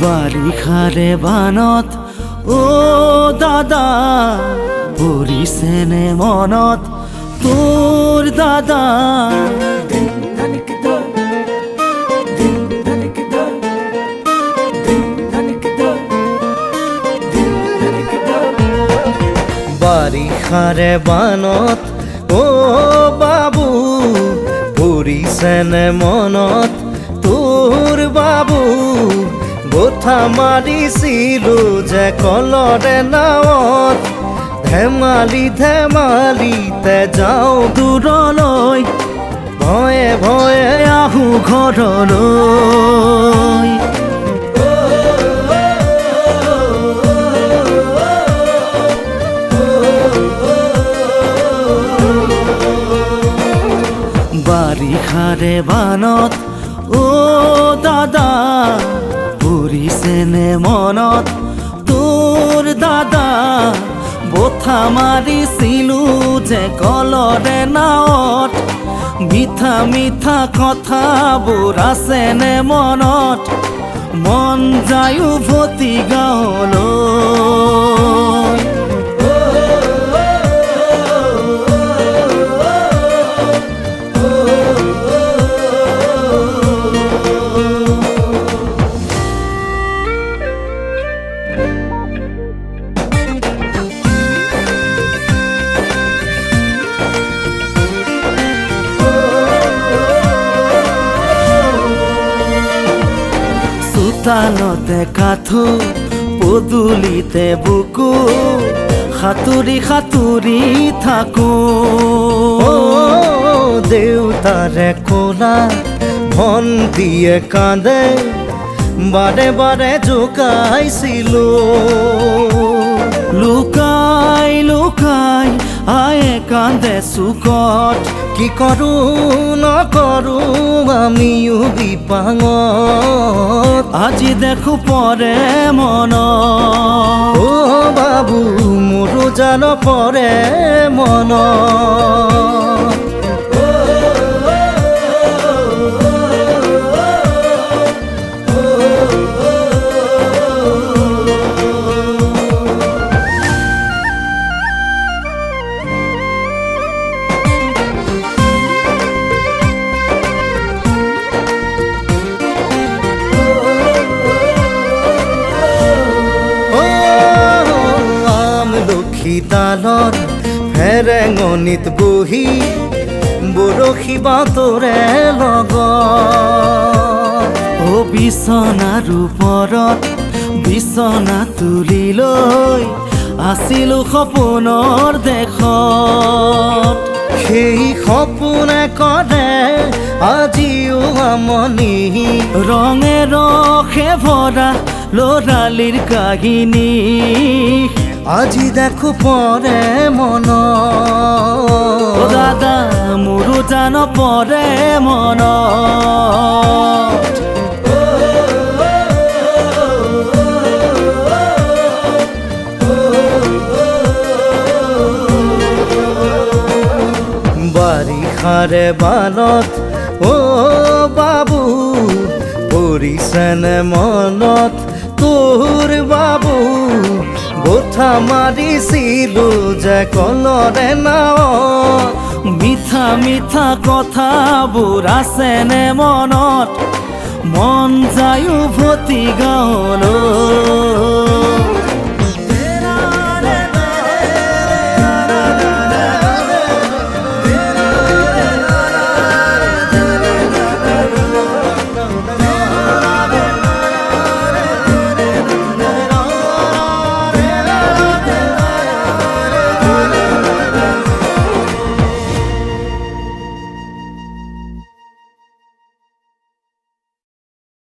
বাৰিষাৰে বানত অ দাদা পৰিছেনে মনত তোৰ দাদা বাৰিষাৰে বানত অ বাবু পৰিছেনে মনত তোৰ বাবু গোঠা মাৰিছিলো যে কলৰে নাৱত ধেমালি ধেমালিতে যাওঁ দূৰলৈ ভয়ে ভয়ে আহো ঘৰলৈ বাৰিষাৰে বানত অ দাদা পৰিছেনে মনত তোৰ দাদা বঠা মাৰিছিলো যে কলৰে নাৱত মিঠা মিঠা কথাবোৰ আছেনে মনত মন যায় উভতি গাঁৱলৈ চোতালতে কাঠো পদূলিতে বুকু সাঁতুৰি সাঁতুৰি থাকো দেউতাৰে কোলা ভণ্টিয়ে কান্দে বাৰে বাৰে জোকাইছিলো লুকাই লুকাই আয়ে কান্দে চুকত কি কৰো নকৰো আমিও বিপাঙত আজি দেখো পৰে মন অ বাবু মোৰো জান পৰে মন শীতালত ফেৰেঙনিত বহি বৰশী বাতৰে লগত অ বিচনাৰ ওপৰত বিচনা তুলি লৈ আছিলো সপোনৰ দেশত সেই সপোনে কৰে আজিও আমনি ৰঙে ৰসে ভৰা ল'ৰালিৰ কাহিনী আজি দেখো পৰে মন অ দাদা মোৰো জান পৰে মন বাৰিষাৰে বানত অ বাবু পৰিছেনে মনত তোৰ বাবু গোঠা মাৰিছিলো যে কলৰে নাৱত মিঠা মিঠা কথাবোৰ আছেনে মনত মন যায় উভতি গাঁৱলৈ